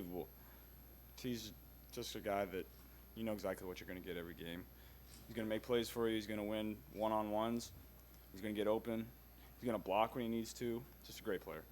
unbelievable. He's just a guy that you know exactly what you're going to get every game. He's going to make plays for you. He's going to win one-on-ones. He's going to get open. He's going to block when he needs to. Just a great player.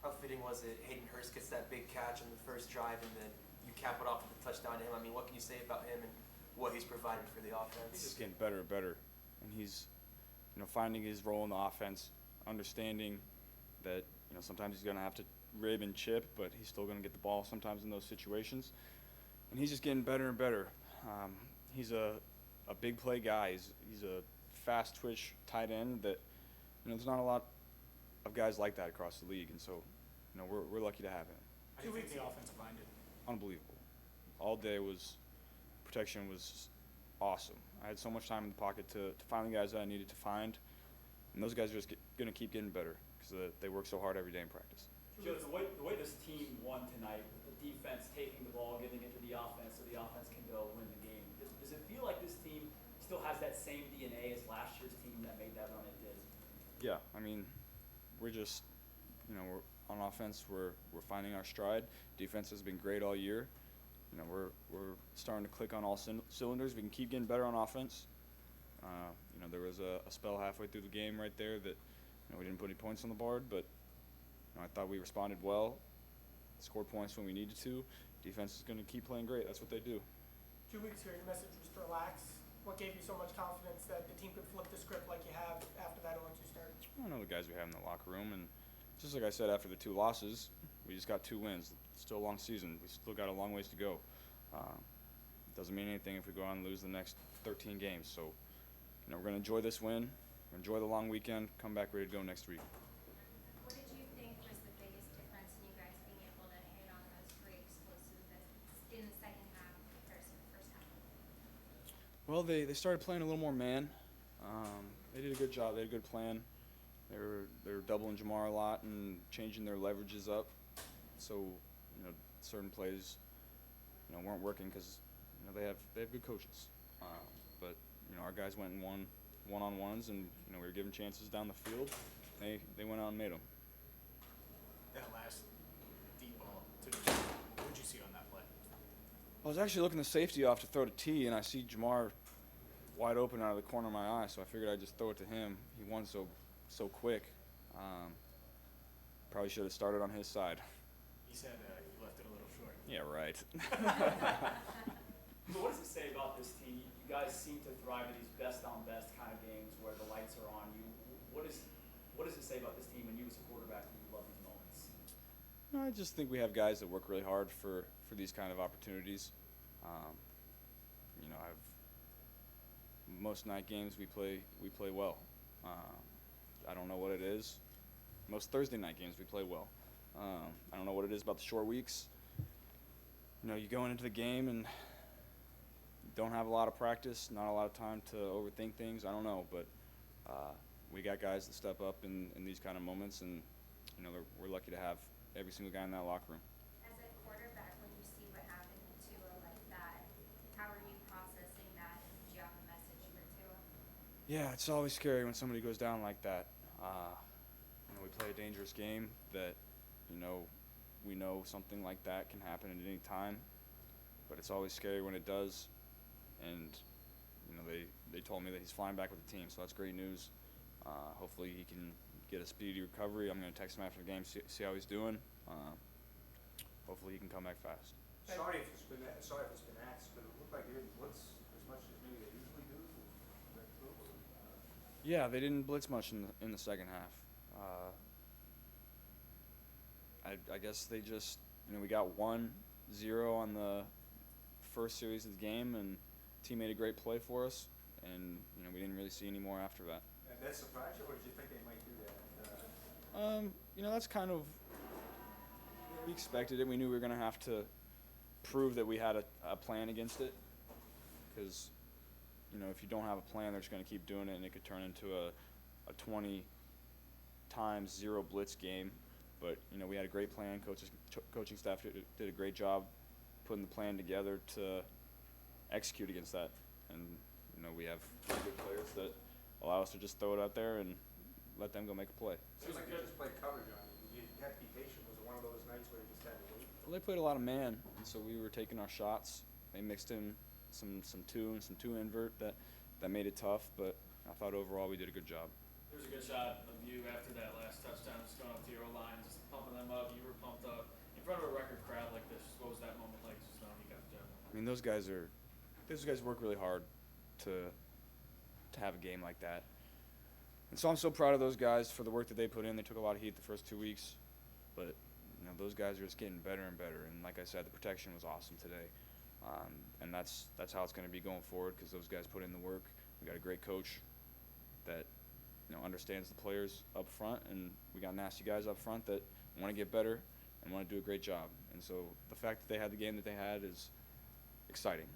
How fitting was it? Hayden Hurst gets that big catch on the first drive, and then you cap it off with a touchdown to him. I mean, what can you say about him and what he's provided for the offense? He's just getting better and better, and he's, finding his role in the offense, understanding that, sometimes he's going to have to rib and chip, but he's still going to get the ball sometimes in those situations, and he's just getting better and better. He's a big play guy. He's a fast twitch tight end that, there's not a lot of guys like that across the league, and so, we're lucky to have him. How do you think the offensive line did? Unbelievable. All day protection was awesome. I had so much time in the pocket to find the guys that I needed to find, and those guys are just going to keep getting better because they work so hard every day in practice. Joe, the way this team won tonight, with the defense taking the ball, giving it to the offense so the offense can go win the game, does it feel like this team still has that same DNA as last year's team that made that run it did? Yeah, we're just, we're on offense, we're finding our stride. Defense has been great all year. We're starting to click on all cylinders. We can keep getting better on offense. There was a spell halfway through the game right there that we didn't put any points on the board, but I thought we responded well, scored points when we needed to. Defense is going to keep playing great. That's what they do. 2 weeks here, your message was to relax. What gave you so much confidence that the team could flip the script like you have after that 0-2 start? I know the guys we have in the locker room, and just like I said after the 2 losses, we just got 2 wins. It's still a long season. We still got a long ways to go. Doesn't mean anything if we go on and lose the next 13 games. So, we're going to enjoy this win, enjoy the long weekend, come back ready to go next week. What did you think was the biggest difference in you guys being able to hit on those great explosives in the second half versus the first half? Well, they started playing a little more man. They did a good job. They had a good plan. They were doubling Jamar a lot and changing their leverages up. So, certain plays, weren't working because, they have good coaches. But our guys went and won one-on-ones, and we were given chances down the field. They went out and made them. That last deep ball to the what did you see on that play? I was actually looking the safety off to throw to T, and I see Jamar wide open out of the corner of my eye, so I figured I'd just throw it to him. He won so quick. Probably should have started on his side. He said you left it a little short. Yeah, right. So what does it say about this team? You guys seem to thrive in these best-on-best kind of games where the lights are on you. What does it say about this team and you as a quarterback when you love these moments? I just think we have guys that work really hard for these kind of opportunities. Most night games we play well. I don't know what it is. Most Thursday night games we play well. I don't know what it is about the short weeks. You go into the game and don't have a lot of practice, not a lot of time to overthink things. I don't know, but we got guys that step up in these kind of moments, and we're lucky to have every single guy in that locker room. As a quarterback, when you see what happened to Tua like that, how are you processing that? Did you have a message for Tua? Yeah, it's always scary when somebody goes down like that. We play a dangerous game that, we know something like that can happen at any time, but it's always scary when it does. And, they told me that he's flying back with the team, so that's great news. Hopefully he can get a speedy recovery. I'm going to text him after the game, see how he's doing. Hopefully he can come back fast. Sorry if it's been asked, but it looked like they didn't blitz as much as maybe they usually do. Yeah, they didn't blitz much in the second half. I guess they just, we got 1-0 on the first series of the game, and the team made a great play for us, and we didn't really see any more after that. And that surprised you, or did you think they might do that? That's kind of, we expected it. We knew we were going to have to prove that we had a plan against it, because if you don't have a plan, they're just going to keep doing it, and it could turn into a 20 times 0 blitz game. But we had a great plan. Coaching staff did a great job putting the plan together to execute against that. And we have good players that allow us to just throw it out there and let them go make a play. Seems like you just played coverage on it. You had to be patient. Was it one of those nights where you just had to wait? Well, they played a lot of man, and so we were taking our shots. They mixed in some two invert that made it tough, but I thought overall we did a good job. There was a good shot of you after that last touchdown, just going up to your line, just pumping them up. You were pumped up in front of a record crowd like this. What was that moment like? Just knowing you got the job. I mean, those guys work really hard to have a game like that. And so I'm so proud of those guys for the work that they put in. They took a lot of heat the first 2 weeks, but those guys are just getting better and better. And like I said, the protection was awesome today, and that's how it's going to be going forward because those guys put in the work. We got a great coach that understands the players up front, and we got nasty guys up front that want to get better and want to do a great job. And so the fact that they had the game that they had is exciting.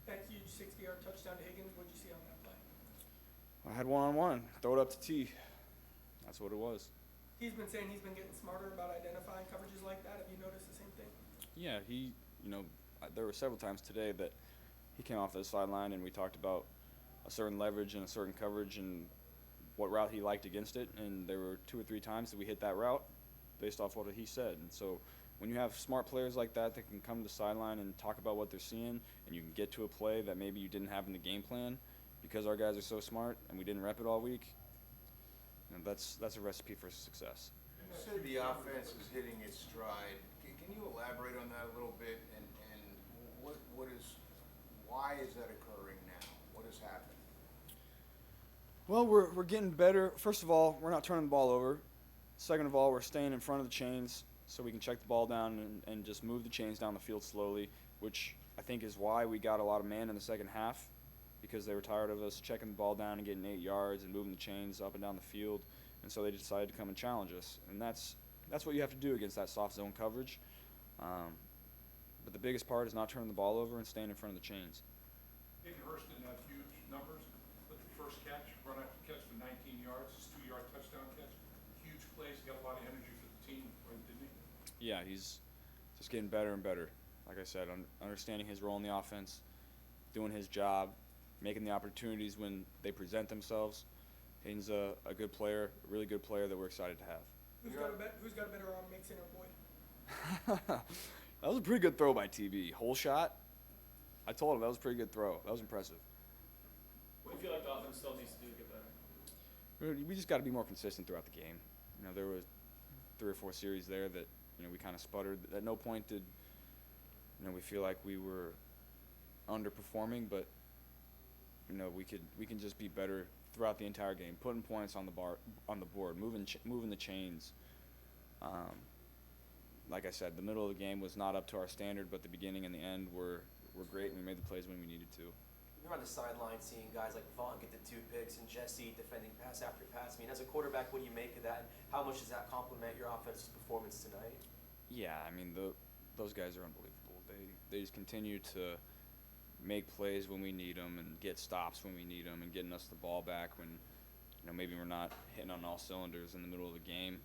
That huge 60-yard touchdown to Higgins, what'd you see on that play? I had one-on-one, throw it up to T. That's what it was. He's been saying he's been getting smarter about identifying coverages like that. Have you noticed the same thing? Yeah, there were several times today that he came off the sideline and we talked about a certain leverage and a certain coverage and what route he liked against it. And there were 2 or 3 times that we hit that route based off what he said. And so when you have smart players like that can come to the sideline and talk about what they're seeing, and you can get to a play that maybe you didn't have in the game plan because our guys are so smart and we didn't rep it all week, that's a recipe for success. You said the offense is hitting its stride. Can you elaborate on that a little bit? And why is that occurring now? What has happened? Well, we're getting better. First of all, we're not turning the ball over. Second of all, we're staying in front of the chains so we can check the ball down and just move the chains down the field slowly, which I think is why we got a lot of man in the second half, because they were tired of us checking the ball down and getting 8 yards and moving the chains up and down the field, and so they decided to come and challenge us. And that's what you have to do against that soft zone coverage. But the biggest part is not turning the ball over and staying in front of the chains. Hayden Hurst didn't have huge numbers, but the first run after catch for 19 yards, his 2-yard touchdown catch, huge plays, got a lot of energy for the team, didn't he? Yeah, he's just getting better and better. Like I said, understanding his role in the offense, doing his job, making the opportunities when they present themselves. Hayden's a good player, a really good player that we're excited to have. Who's got a better arm, Mixon or Boyd? That was a pretty good throw by TB. Whole shot. I told him that was a pretty good throw. That was impressive. What do you feel like the offense still needs to do to get better? We just got to be more consistent throughout the game. There were 3 or 4 series there that we kind of sputtered. At no point did we feel like we were underperforming, but we can just be better throughout the entire game, putting points on the board, moving the chains. Like I said, the middle of the game was not up to our standard, but the beginning and the end were great, and we made the plays when we needed to. You're on the sideline seeing guys like Vaughn get the 2 picks and Jesse defending pass after pass. I mean, as a quarterback, what do you make of that, and how much does that complement your offensive performance tonight? Yeah, I mean, those guys are unbelievable. They just continue to make plays when we need them and get stops when we need them and getting us the ball back when maybe we're not hitting on all cylinders in the middle of the game.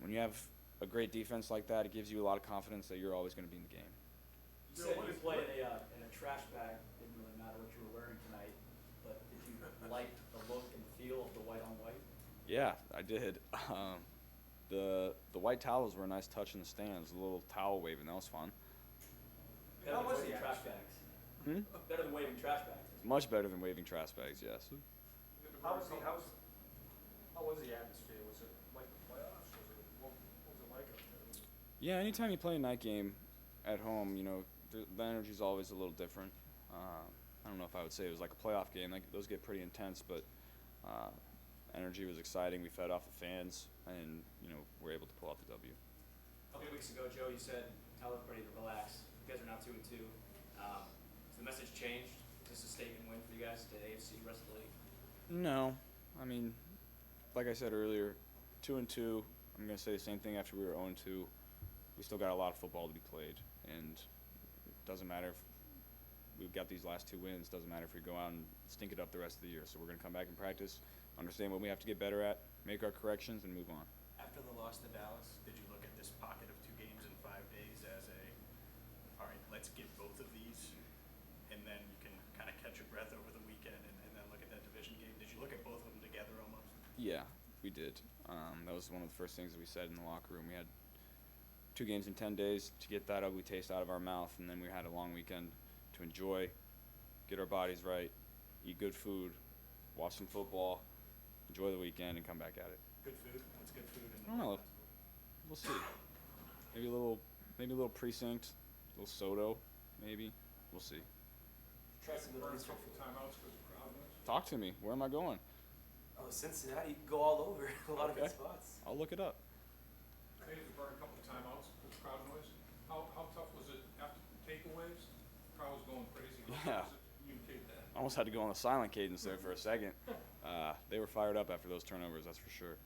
When you have a great defense like that, it gives you a lot of confidence that you're always going to be in the game. You said you played in a trash bag. Didn't really matter what you were wearing tonight, but did you like the look and feel of the white on white? Yeah, I did. The white towels were a nice touch in the stands. A little towel waving, that was fun. Better How than was the waving trash bags. Better than waving trash bags. Much better than waving trash bags, yes. How was the atmosphere? Was it like the playoffs? What was it like up there? Yeah, anytime you play a night game at home, the energy's always a little different. I don't know if I would say it was like a playoff game. Those get pretty intense, but energy was exciting. We fed off the fans, and we're able to pull out the W. A couple weeks ago, Joe, you said tell everybody to relax. You guys are now 2-2. Has the message changed? Is this a statement win for you guys to the AFC rest of the league? No, I mean, like I said earlier, 2-2. I'm gonna say the same thing after we were 0-2. We still got a lot of football to be played, and it doesn't matter if we've got these last 2 wins. Doesn't matter if we go out and stink it up the rest of the year. So we're gonna come back and practice, understand what we have to get better at, make our corrections, and move on. After the loss to Dallas, did you look at this pocket of 2 games in 5 days as all right, let's get both of these, and then you can kind of catch your breath over the weekend and then look at that division game? Did you look at both of them together almost? Yeah, we did. That was one of the first things that we said in the locker room. We had 2 games in 10 days to get that ugly taste out of our mouth, and then we had a long weekend to enjoy, get our bodies right, eat good food, watch some football, enjoy the weekend, and come back at it. Good food? What's good food in the I don't know. Bengals? We'll see. Maybe a little precinct, a little soda, maybe. We'll see. Try some Middle Burn a Eastern couple food. timeouts because of crowd noise. Talk to me. Where am I going? Oh, Cincinnati, you can go all over. A lot of Okay. good spots. I'll look it up. They had to burn a couple timeouts because of crowd noise. How tough was it after the takeaways? Crowd was going crazy. How Yeah. tough was it to communicate that? I almost had to go on the silent cadence there for a second. They were fired up after those turnovers, that's for sure.